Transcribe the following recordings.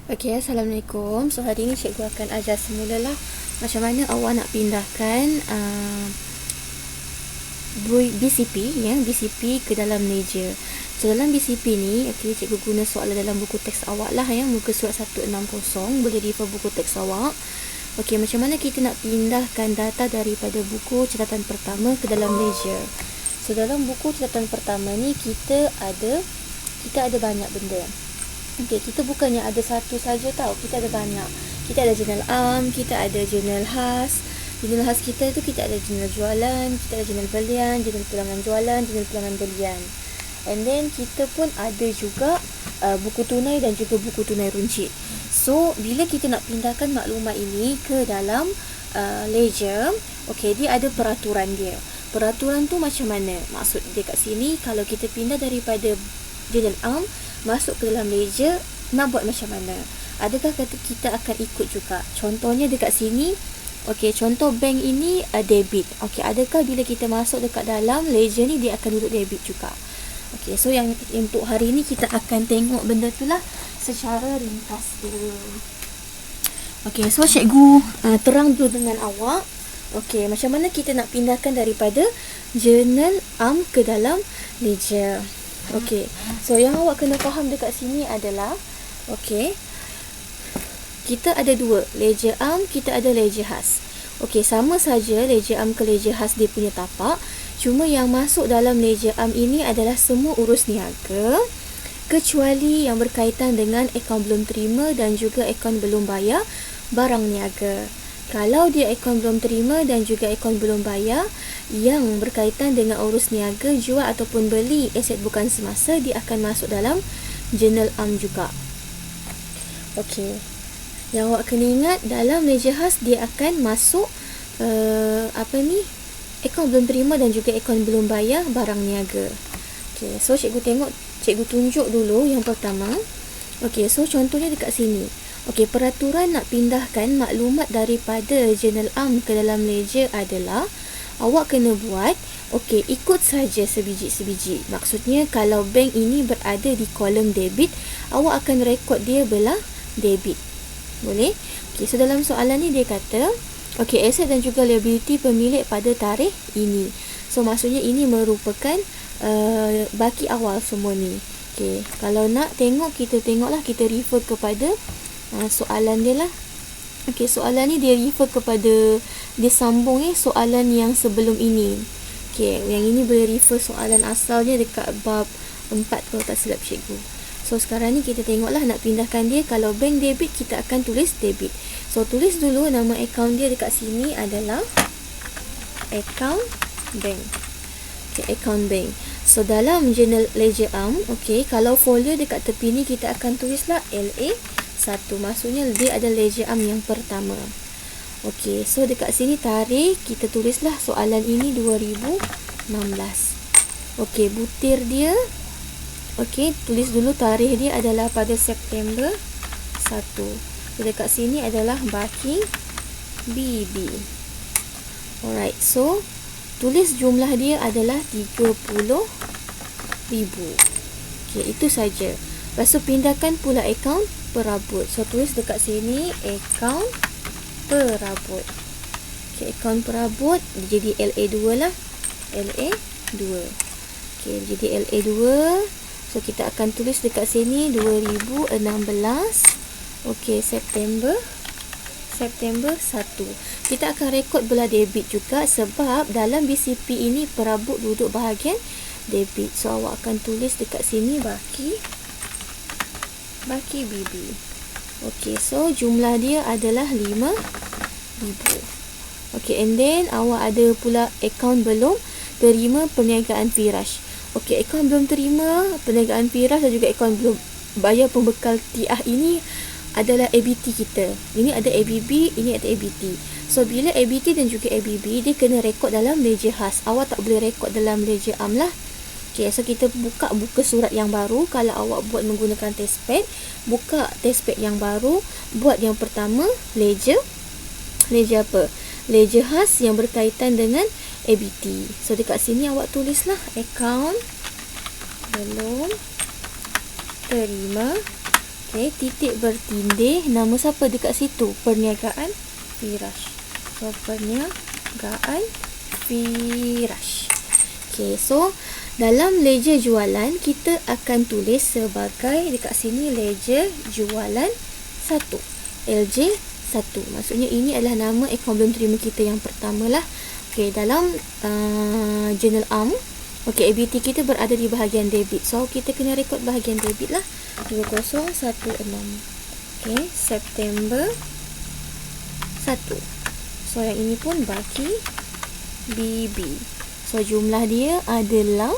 Okey, Assalamualaikum. So hari ni cikgu akan ajar semula lah macam mana awak nak pindahkan BCP ke dalam ledger. So dalam BCP ni, okey, cikgu guna soalan dalam buku teks awak lah ya, muka surat 160, boleh refer buku teks awak. Okey, macam mana kita nak pindahkan data daripada buku catatan pertama ke dalam ledger. So dalam buku catatan pertama ni kita ada banyak benda. Okey, kita bukannya ada satu saja tau. Kita ada banyak. Kita ada jurnal am, kita ada jurnal khas. Jurnal khas kita tu kita ada jurnal jualan, kita ada jurnal belian, jurnal pulangan jualan, jurnal pulangan belian. And then kita pun ada juga buku tunai dan juga buku tunai runcit. So, bila kita nak pindahkan maklumat ini ke dalam ledger, okey, dia ada peraturan dia. Peraturan tu macam mana? Maksud dia kat sini, kalau kita pindah daripada jurnal am masuk ke dalam ledger, nak buat macam mana? Adakah kata kita akan ikut juga? Contohnya dekat sini, okey, contoh bank ini debit. Okey, adakah bila kita masuk dekat dalam ledger ni dia akan duduk debit juga? Okey, so yang untuk hari ni kita akan tengok benda tu lah secara ringkas dulu. Okey, so cikgu terang dulu dengan awak. Okey, macam mana kita nak pindahkan daripada jurnal am ke dalam ledger. Okey, so yang awak kena faham dekat sini adalah, okey, kita ada dua, ledger am, kita ada ledger khas. Okey, sama saja ledger am ke ledger khas dia punya tapak, cuma yang masuk dalam ledger am ini adalah semua urus niaga, kecuali yang berkaitan dengan akaun belum terima dan juga akaun belum bayar barang niaga. Kalau dia akaun belum terima dan juga akaun belum bayar yang berkaitan dengan urus niaga, jual ataupun beli aset bukan semasa, dia akan masuk dalam jurnal am juga. Okey, yang awak kena ingat dalam ledger khas dia akan masuk akaun belum terima dan juga akaun belum bayar barang niaga. Okey, so cikgu tunjuk dulu yang pertama. Okey, so contohnya dekat sini. Okey, peraturan nak pindahkan maklumat daripada jurnal am ke dalam ledger adalah awak kena buat, okey, ikut saja sebiji-sebiji. Maksudnya kalau bank ini berada di kolom debit, awak akan rekod dia belah debit. Boleh? Okey, so dalam soalan ni dia kata, okey, aset dan juga liability pemilik pada tarikh ini. So maksudnya ini merupakan baki awal semua ni. Okey, kalau nak tengok, kita tengoklah, kita refer kepada soalan dia lah. Okey, soalan ni dia refer kepada, dia sambung soalan yang sebelum ini. Okey, yang ini boleh refer soalan asalnya dekat bab 4 kalau tak silap cikgu. So sekarang ni kita tengoklah nak pindahkan dia. Kalau bank debit, kita akan tulis debit. So tulis dulu nama akaun dia dekat sini adalah akaun bank. Okey, akaun bank. So dalam jurnal ledger am, okey, kalau folio dekat tepi ni kita akan tulislah LA1. Maksudnya dia ada ledger am yang pertama. Okey, so dekat sini tarikh kita tulislah soalan ini 2016. Okey, butir dia. Okey, tulis dulu tarikh dia adalah pada September 1. So dekat sini adalah baki BB. Alright, so tulis jumlah dia adalah 30,000. Okey, itu saja. Lepas tu pindahkan pula akaun perabot. So tulis dekat sini akaun perabot. Okey, akaun perabot jadi LA2 lah. LA2. Okey, jadi LA2. So kita akan tulis dekat sini 2016. Okey, September 1. Kita akan rekod belah debit juga sebab dalam BCP ini perabot duduk bahagian debit. So awak akan tulis dekat sini baki BB. Okey, so jumlah dia adalah 5,000. Okey, and then awak ada pula akaun belum terima perniagaan Firash. Okey, akaun belum terima perniagaan Firash dan juga akaun belum bayar pembekal tiah ini adalah ABT kita. Ini ada ABB, ini ada ABT. So bila ABT dan juga ABB, dia kena rekod dalam ledger khas. Awak tak boleh rekod dalam ledger am lah. Okay, so kita buka surat yang baru. Kalau awak buat menggunakan testpad, buka testpad yang baru, buat yang pertama ledger apa? Ledger khas yang berkaitan dengan ABT. So dekat sini awak tulislah akaun belum terima. Okay, titik bertindih. Nama siapa dekat situ? Perniagaan Firash. So, perniagaan Firash. Okay, so dalam ledger jualan kita akan tulis sebagai dekat sini ledger jualan 1, LJ 1. Maksudnya ini adalah nama akaun belum terima kita yang pertama lah. Okay, dalam journal ARM, okay, ABT kita berada di bahagian debit. So kita kena rekod bahagian debit lah. 2016. Okay, September 1. So yang ini pun baki BB. So jumlah dia adalah,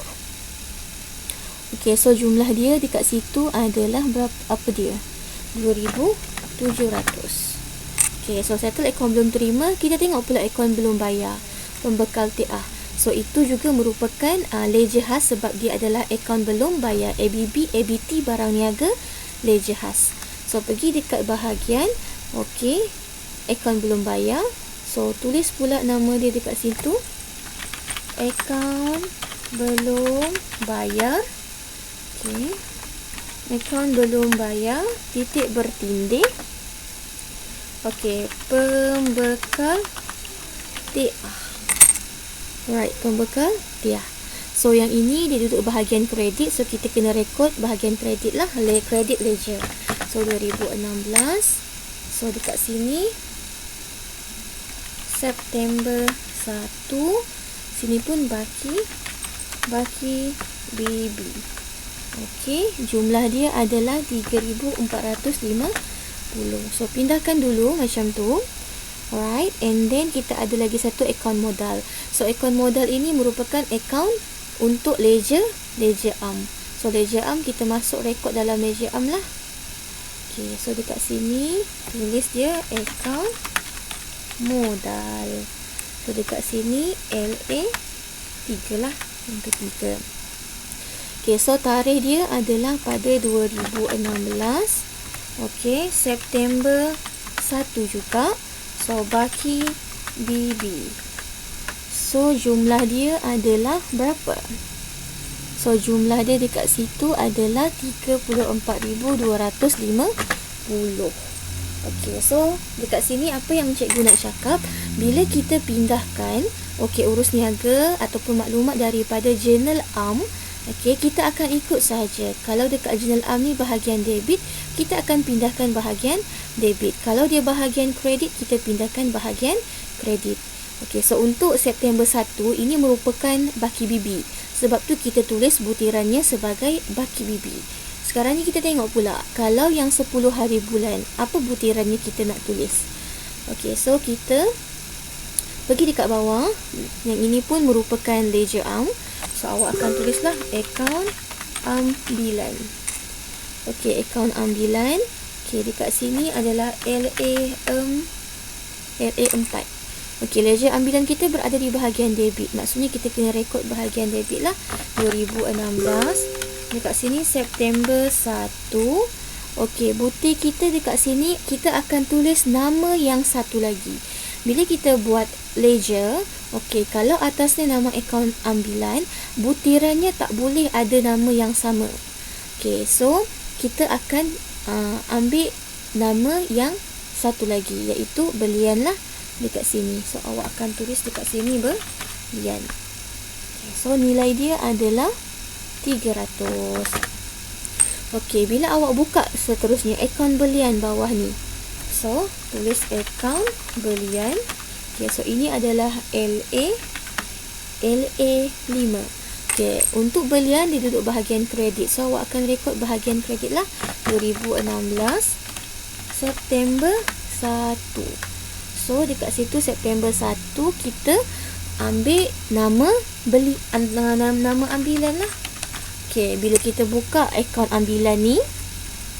okay, so jumlah dia dekat situ adalah berapa, apa dia? 2,700. Okay, so settle akaun belum terima. Kita tengok pula akaun belum bayar, pembekal TA. So itu juga merupakan ledger khas sebab dia adalah akaun belum bayar. ABB, ABT barang niaga, ledger khas. So pergi dekat bahagian, okay, akaun belum bayar. So tulis pula nama dia dekat situ, akaun belum bayar. Okay, akaun belum bayar, titik bertindih. Okay, pembekal TA. Right, pembekal TA. So yang ini dia duduk bahagian kredit. So kita kena rekod bahagian kredit lah, kredit ledger. So 2016. So dekat sini September 1. Sini pun baki BB. Okey, jumlah dia adalah 3,450. So pindahkan dulu macam tu. Alright, and then kita ada lagi satu akaun modal. So akaun modal ini merupakan akaun untuk ledger ARM. So ledger ARM kita masuk rekod dalam ledger ARM lah. Okay, so dekat sini tulis dia akaun modal. So dekat sini LA 3 lah, yang ketiga. Okay, so tarikh dia adalah pada 2016. Okay, September 1 juga. So baki BB. So jumlah dia adalah berapa? So jumlah dia dekat situ adalah 34,250. Okay, so dekat sini apa yang cikgu nak cakap, bila kita pindahkan, okay, urus niaga ataupun maklumat daripada journal ARM, okay, kita akan ikut sahaja. Kalau dekat journal ARM ni bahagian debit, kita akan pindahkan bahagian debit. Kalau dia bahagian kredit, kita pindahkan bahagian kredit. Okay, so untuk September 1 ini merupakan baki BB. Sebab tu kita tulis butirannya sebagai baki BB. Sekarang ni kita tengok pula, kalau yang 10 hari bulan, apa butirannya kita nak tulis. Okay, so kita pergi dekat bawah. Yang ini pun merupakan ledger ARM. So awak akan tulislah akaun ambilan. Okay, akaun ambilan. Okay, dekat sini adalah LA4. Okay, ledger ambilan kita berada di bahagian debit. Maksudnya kita kena rekod bahagian debit lah. 2016. Dekat sini September 1. Okay, butir kita dekat sini kita akan tulis nama yang satu lagi. Bila kita buat ledger, okay, kalau atasnya nama akaun ambilan, butirannya tak boleh ada nama yang sama. Okay, so kita akan ambil nama yang satu lagi, iaitu belian lah dekat sini. So awak akan tulis dekat sini belian. Okay, so nilai dia adalah 300. Okey, bila awak buka seterusnya akaun belian bawah ni, so tulis akaun belian. Okay, so ini adalah LA5. Okay, untuk belian dia duduk bahagian kredit. So awak akan rekod bahagian kredit lah. 2016 September 1. So dekat situ September 1 kita ambil nama nama ambilan lah. Okay, bila kita buka akaun ambilan ni,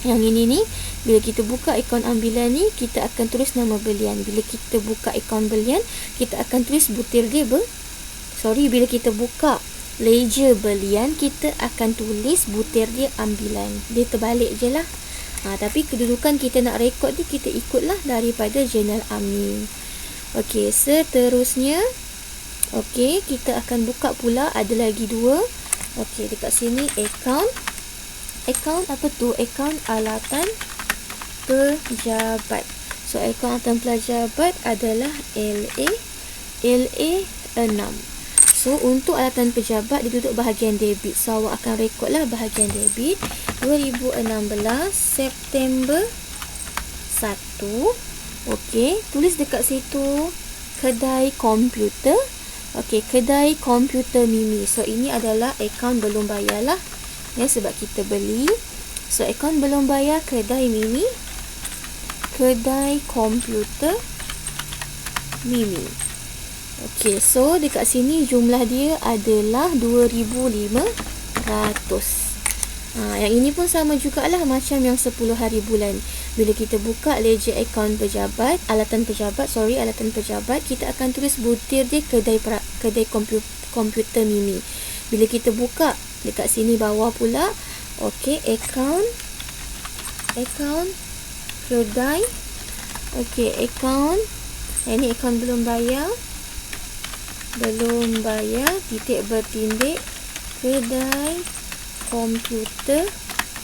yang ini ni, bila kita buka akaun ambilan ni, kita akan tulis nama belian. Bila kita buka akaun belian, kita akan tulis butir dia bila kita buka ledger belian, kita akan tulis butir dia ambilan. Dia terbalik je lah. Tapi kedudukan kita nak rekod dia, kita ikutlah daripada journal ARM. Okey, seterusnya, okey, kita akan buka pula, ada lagi dua. Okey, dekat sini akaun apa tu? Akaun alatan pejabat. So akaun alatan pejabat adalah LA 6. So untuk alatan pejabat dia duduk bahagian debit. So awak akan rekodlah bahagian debit 2016 September 1. Okey, tulis dekat situ kedai komputer. Okey, kedai komputer Mimi. So ini adalah akaun belum bayar lah. Ya, sebab kita beli. So akaun belum bayar kedai Mimi. Kedai komputer Mimi. Okey, so dekat sini jumlah dia adalah 2,500. Yang ini pun sama jugalah macam yang 10 hari bulan. Bila kita buka ledger akaun pejabat, alatan pejabat, kita akan tulis butir dia kedai komputer Mimi. Bila kita buka dekat sini bawah pula, okey, akaun kedai. Okey, akaun ini akaun belum bayar titik bertindik kedai komputer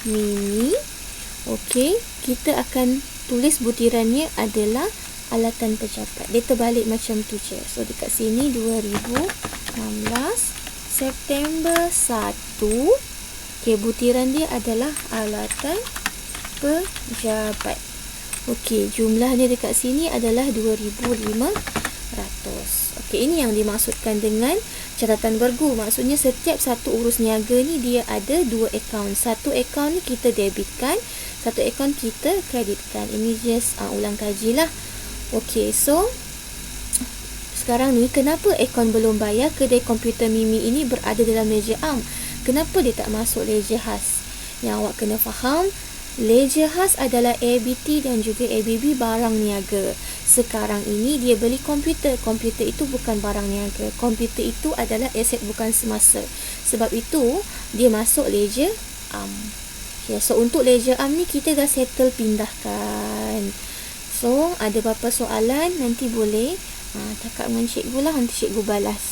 Mimi. Okey, kita akan tulis butirannya adalah alatan pejabat. Dia terbalik macam tu je. So dekat sini 2016 September 1. Okey, butiran dia adalah alatan pejabat. Okey, jumlahnya dekat sini adalah 2,500. Okey, ini yang dimaksudkan dengan catatan bergu. Maksudnya setiap satu urus niaga ni dia ada dua akaun. Satu akaun ni kita debitkan, satu akaun kita kreditkan. Ini just ulang kaji lah. Okey, so sekarang ni kenapa akaun belum bayar kedai komputer Mimi ini berada dalam ledger am? Kenapa dia tak masuk ledger khas? Yang awak kena faham, ledger khas adalah ABT dan juga ABB barang niaga. Sekarang ini dia beli komputer. Komputer itu bukan barang niaga. Komputer itu adalah aset bukan semasa. Sebab itu dia masuk ledger am. Okay, so untuk ledger am ni kita dah settle pindahkan. So ada beberapa soalan nanti boleh cakap dengan cikgu lah, nanti cikgu balas.